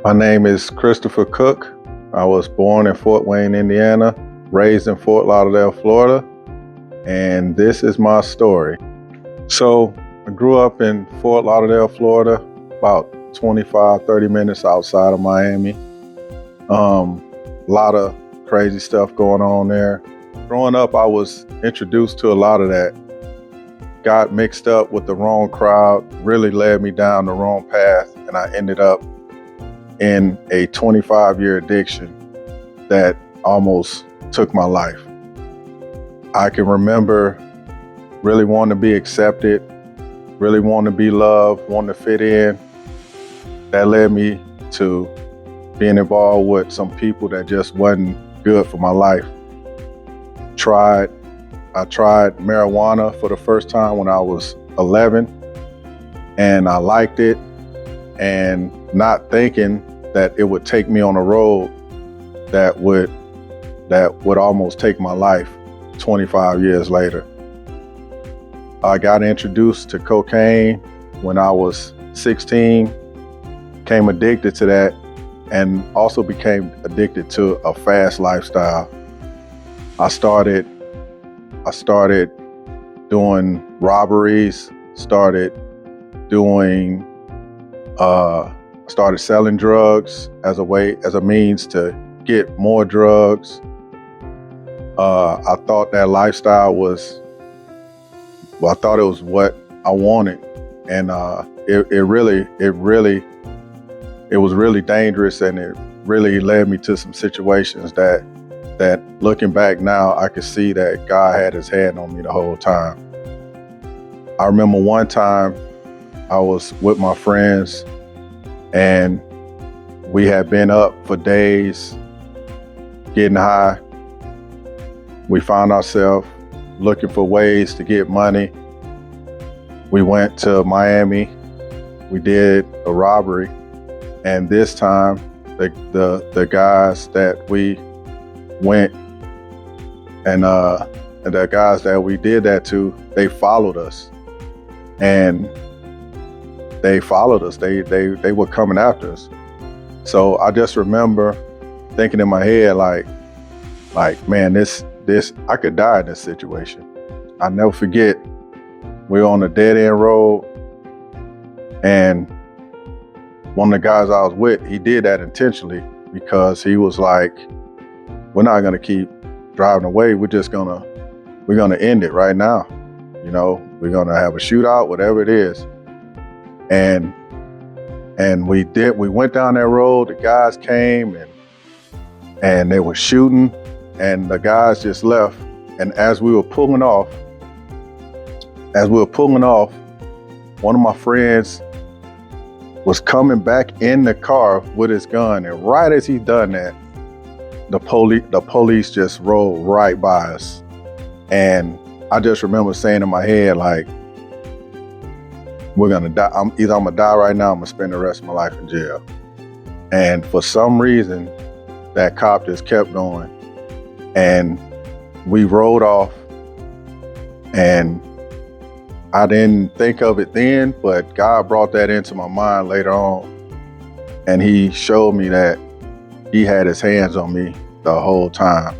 My name is Christopher Cook. I was born in Fort Wayne, Indiana, raised in Fort Lauderdale, Florida, and this is my story. So I grew up in Fort Lauderdale, Florida, about 25, 30 minutes outside of Miami. A lot of crazy stuff going on there. Growing up, I was introduced to a lot of that. Got mixed up with the wrong crowd, really led me down the wrong path, and I ended up in a 25-year addiction that almost took my life. I can remember really wanting to be accepted, really wanting to be loved, wanting to fit in. That led me to being involved with some people that just wasn't good for my life. I tried marijuana for the first time when I was 11, and I liked it, and not thinking that it would take me on a road that would almost take my life 25 years later. I got introduced to cocaine when I was 16, became addicted to that, and also became addicted to a fast lifestyle. I started doing robberies, started selling drugs as a means to get more drugs. I thought that lifestyle was what I wanted, and it was really dangerous, and it really led me to some situations that looking back now, I could see that God had his hand on me the whole time. I remember one time I was with my friends, and we had been up for days getting high. We found ourselves looking for ways to get money. We went to Miami. We did a robbery, and this time the guys that we went and the guys that we did that to, they followed us. And they followed us. They were coming after us. So I just remember thinking in my head, like, man, this I could die in this situation. I'll never forget. We were on a dead end road, and one of the guys I was with, he did that intentionally because he was like, we're not gonna keep driving away. We're gonna end it right now. You know, we're gonna have a shootout, whatever it is. And we went down that road, the guys came and they were shooting, and the guys just left. And as we were pulling off, one of my friends was coming back in the car with his gun. And right as he done that, the police just rolled right by us. And I just remember saying in my head, like, we're gonna die. I'm gonna die right now, I'm gonna spend the rest of my life in jail. And for some reason, that cop just kept going. And we rode off, and I didn't think of it then, but God brought that into my mind later on. And he showed me that he had his hands on me the whole time.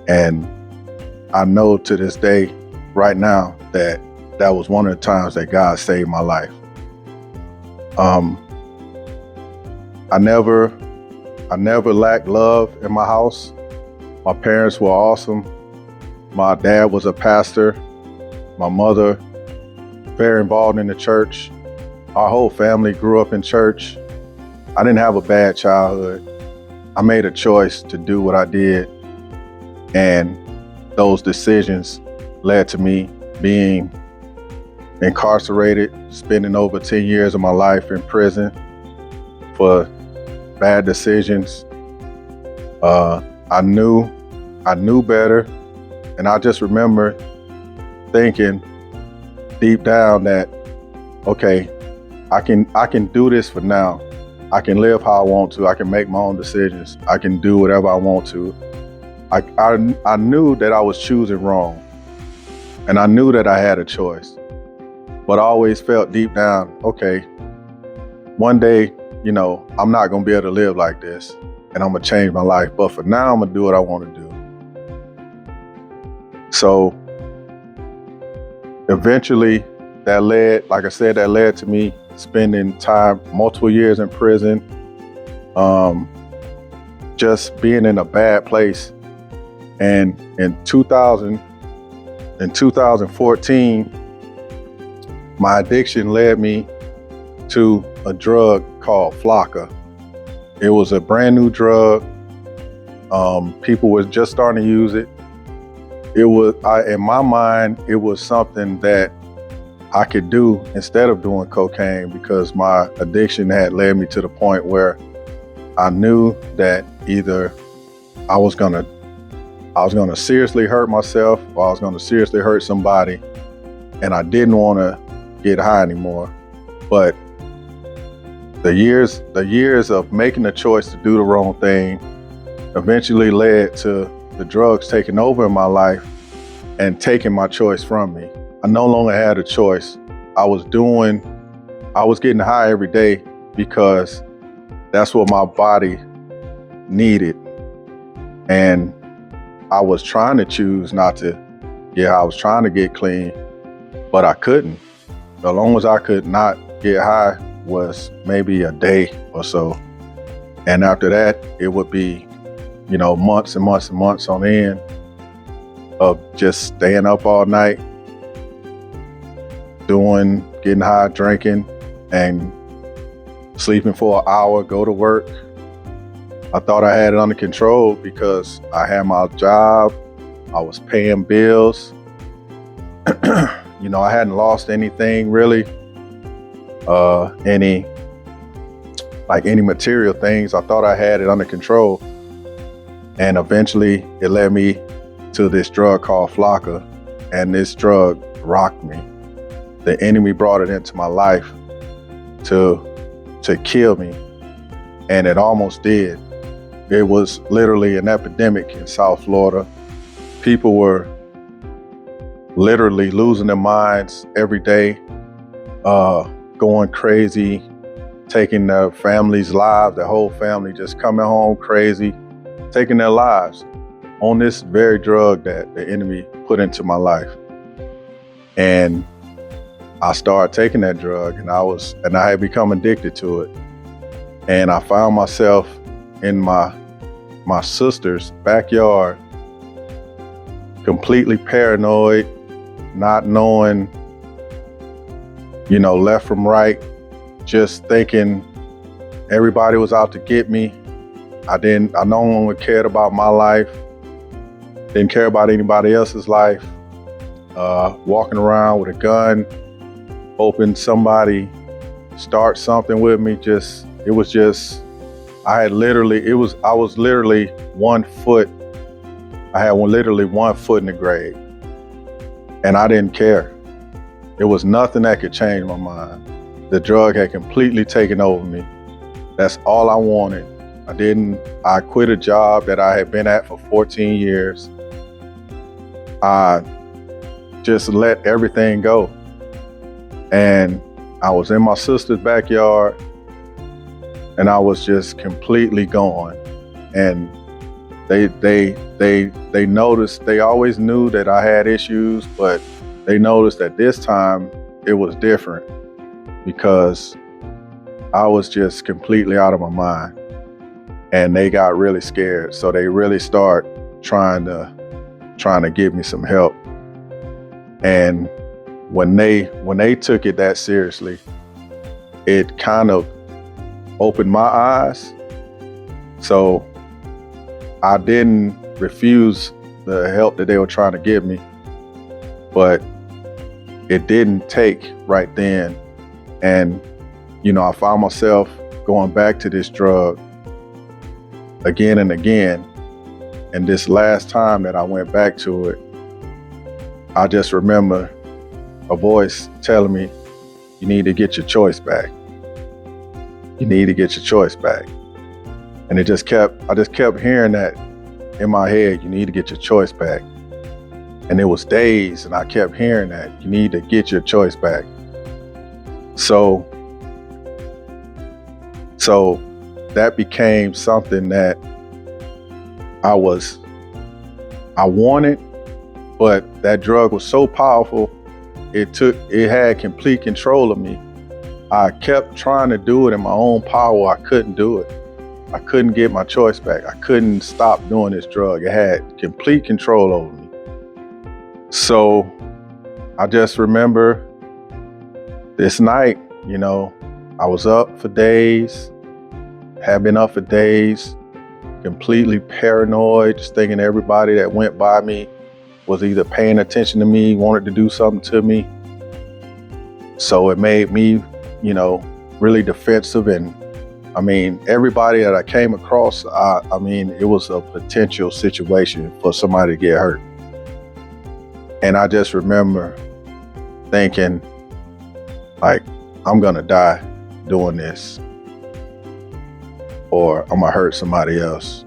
And I know to this day, right now, that was one of the times that God saved my life. I never lacked love in my house. My parents were awesome. My dad was a pastor. My mother, very involved in the church. Our whole family grew up in church. I didn't have a bad childhood. I made a choice to do what I did, and those decisions led to me being incarcerated, spending over 10 years of my life in prison for bad decisions. I knew better, and I just remember thinking deep down that, okay, I can do this for now. I can live how I want to. I can make my own decisions. I can do whatever I want to. I knew that I was choosing wrong, and I knew that I had a choice. But I always felt deep down, okay, one day I'm not going to be able to live like this, and I'm going to change my life. But for now, I'm going to do what I want to do. So eventually that led to me spending time, multiple years in prison, just being in a bad place. And in 2014, my addiction led me to a drug called Flocka. It was a brand new drug. People were just starting to use it. In my mind, it was something that I could do instead of doing cocaine, because my addiction had led me to the point where I knew that either I was gonna seriously hurt myself, or I was gonna seriously hurt somebody, and I didn't want to get high anymore. But the years of making the choice to do the wrong thing eventually led to the drugs taking over in my life and taking my choice from me. I no longer had a choice. I was getting high every day because that's what my body needed. And I was trying to choose not to get high. I was trying to get clean, but I couldn't. As long as I could not get high was maybe a day or so. And after that, it would be, months and months and months on end of just staying up all night, getting high, drinking, and sleeping for an hour, go to work. I thought I had it under control because I had my job, I was paying bills. I hadn't lost anything really, any material things. I thought I had it under control. And eventually it led me to this drug called Flocka, and this drug rocked me. The enemy brought it into my life to kill me, and it almost did. It was literally an epidemic in South Florida. People were literally losing their minds every day, going crazy, taking their families' lives, their whole family just coming home crazy, taking their lives on this very drug that the enemy put into my life. And I started taking that drug, and I had become addicted to it. And I found myself in my sister's backyard, completely paranoid, not knowing, left from right, just thinking everybody was out to get me. I no longer cared about my life, didn't care about anybody else's life, walking around with a gun, hoping somebody start something with me. I was literally 1 foot. I had literally 1 foot in the grave, and I didn't care. It was nothing that could change my mind. The drug had completely taken over me. That's all I wanted. I quit a job that I had been at for 14 years. I just let everything go. And I was in my sister's backyard, and I was just completely gone. And they noticed, they always knew that I had issues, but they noticed that this time it was different because I was just completely out of my mind. And they got really scared. So they really start trying to give me some help. And when they took it that seriously, it kind of opened my eyes. So I didn't refuse the help that they were trying to give me, but it didn't take right then. And, I found myself going back to this drug again and again. And this last time that I went back to it, I just remember a voice telling me, you need to get your choice back. You need to get your choice back. And I just kept hearing that in my head, you need to get your choice back. And it was days, and I kept hearing that, you need to get your choice back. So So that became something that I wanted, but that drug was so powerful, it had complete control of me. I kept trying to do it in my own power. I couldn't do it. I couldn't get my choice back. I couldn't stop doing this drug. It had complete control over me. So I just remember this night, I was up for days, had been up for days, completely paranoid, just thinking everybody that went by me was either paying attention to me, wanted to do something to me. So it made me, really defensive. And everybody that I came across, it was a potential situation for somebody to get hurt. And I just remember thinking, like, I'm gonna die doing this, or I'm gonna hurt somebody else,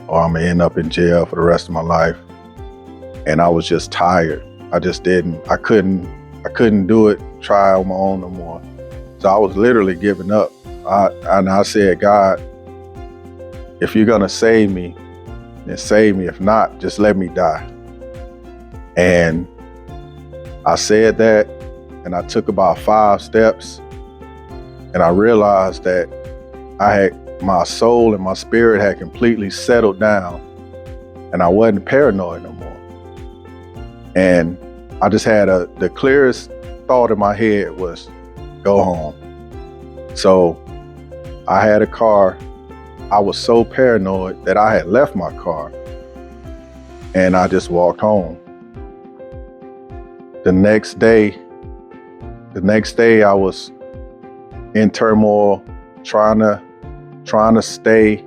or I'm gonna end up in jail for the rest of my life. And I was just tired. I couldn't do it, try on my own no more. So I was literally giving up. I said, God, if you're gonna save me, then save me. If not, just let me die. And I said that, and I took about 5 steps, and I realized that my soul and my spirit had completely settled down, and I wasn't paranoid no more. And I just had the clearest thought in my head was, go home. So I had a car. I was so paranoid that I had left my car, and I just walked home. The next day I was in turmoil, trying to stay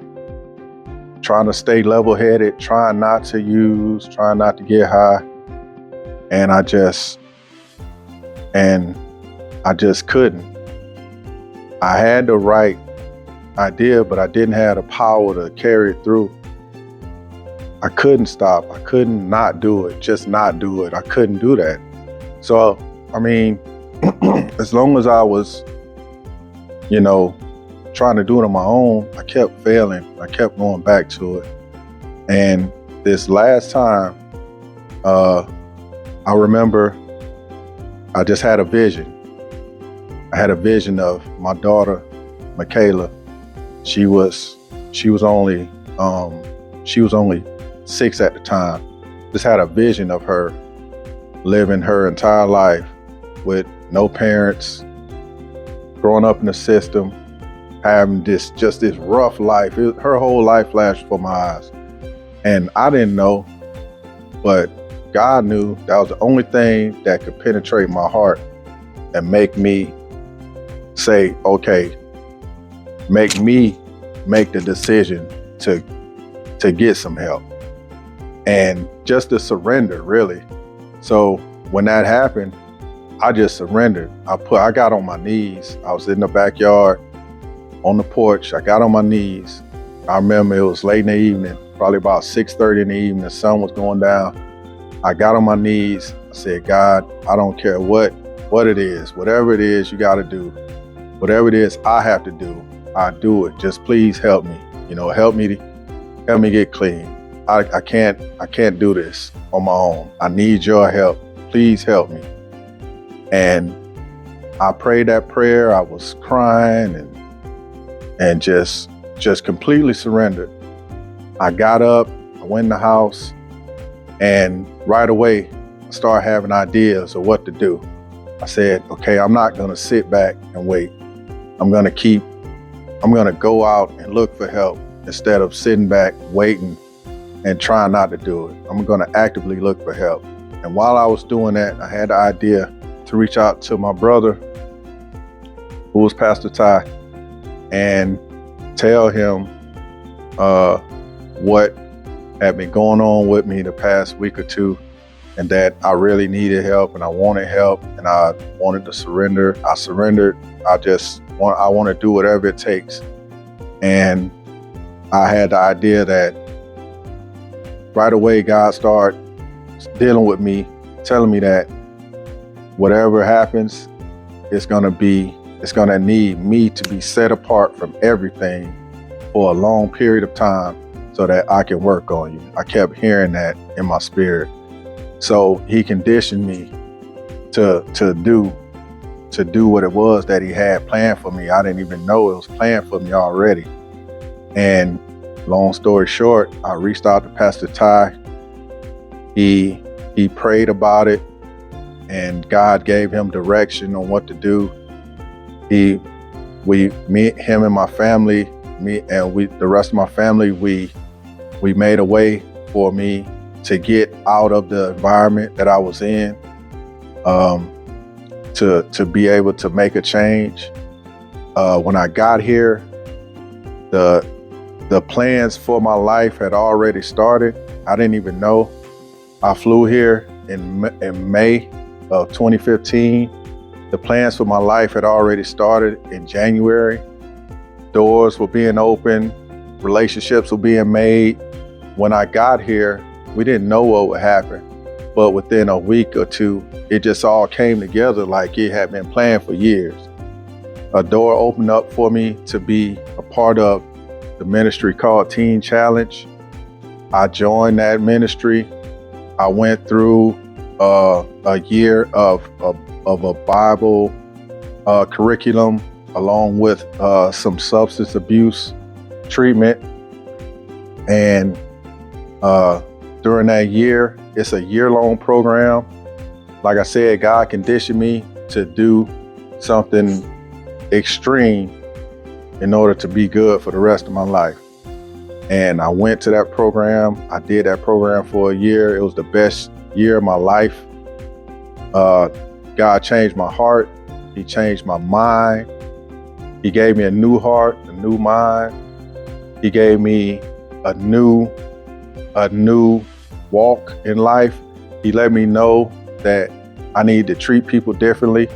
level-headed, trying not to use, trying not to get high. And I just couldn't. I had the right idea, but I didn't have the power to carry it through. I couldn't stop. I couldn't not do it, just not do it. I couldn't do that. So, as long as I was, trying to do it on my own, I kept failing. I kept going back to it. And this last time, I remember I just had a vision. I had a vision of my daughter, Michaela. She was only 6 at the time. Just had a vision of her living her entire life with no parents, growing up in the system, having this rough life. Her whole life flashed before my eyes. And I didn't know, but God knew that was the only thing that could penetrate my heart and make me say, okay, make me make the decision to get some help and just to surrender, really. So when that happened, I just surrendered. I got on my knees. I was in the backyard on the porch. I got on my knees. I remember it was late in the evening, probably about 6:30 in the evening. The sun was going down. I got on my knees. I said, God, I don't care what it is, whatever it is you got to do, whatever it is I have to do, I do it. Just please help me. Help me get clean. I can't do this on my own. I need your help. Please help me. And I prayed that prayer. I was crying and just completely surrendered. I got up, I went in the house, and right away I started having ideas of what to do. I said, okay, I'm not gonna sit back and wait. I'm gonna go out and look for help instead of sitting back, waiting, and trying not to do it. I'm gonna actively look for help. And while I was doing that, I had the idea to reach out to my brother, who was Pastor Ty, and tell him what had been going on with me the past week or two, and that I really needed help and I wanted help and I wanted to surrender. I surrendered. I want to do whatever it takes. And I had the idea that right away God started dealing with me, telling me that whatever happens, it's going to be it's going to need me to be set apart from everything for a long period of time so that I can work on you. I kept hearing that in my spirit. So he conditioned me to do what it was that he had planned for me. I didn't even know it was planned for me already. And long story short, I reached out to Pastor Ty. He prayed about it, and God gave him direction on what to do. Him and my family, the rest of my family, we made a way for me to get out of the environment that I was in, to be able to make a change. When I got here, the plans for my life had already started. I didn't even know. I flew here in May of 2015. The plans for my life had already started in January. Doors were being opened, relationships were being made. When I got here, we didn't know what would happen, but within a week or two, it just all came together like it had been planned for years. A door opened up for me to be a part of the ministry called Teen Challenge. I joined that ministry. I went through a year of a Bible curriculum along with some substance abuse treatment. And during that year, it's a year-long program. Like I said, God conditioned me to do something extreme in order to be good for the rest of my life. And I went to that program. I did that program for a year. It was the best year of my life. God changed my heart. He changed my mind. He gave me a new heart, a new mind. He gave me a new walk in life. He let me know that I need to treat people differently.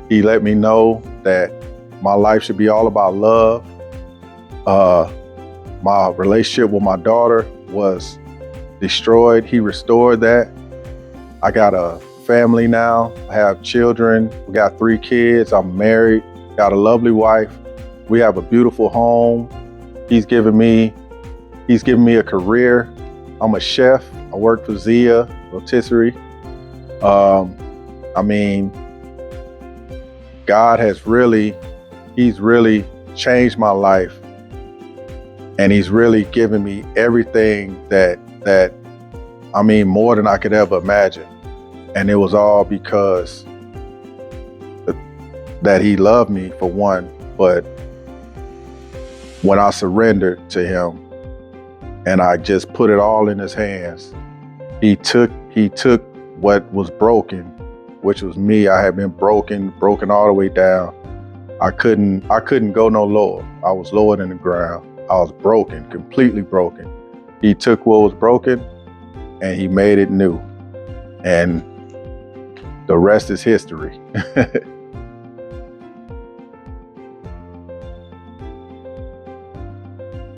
He let me know that my life should be all about love. My relationship with my daughter was destroyed. He restored that. I got a family now. I have children. We got 3 kids. I'm married, got a lovely wife. We have a beautiful home. He's given me a career. I'm a chef. I work for Zia Rotisserie. God has he's really changed my life. And he's really given me everything that more than I could ever imagine. And it was all because that he loved me, for one, but when I surrendered to him and I just put it all in his hands, he took what was broken, which was me. I had been broken all the way down. I couldn't go no lower. I was lower than the ground. I was broken, completely broken. He took what was broken and he made it new. And the rest is history.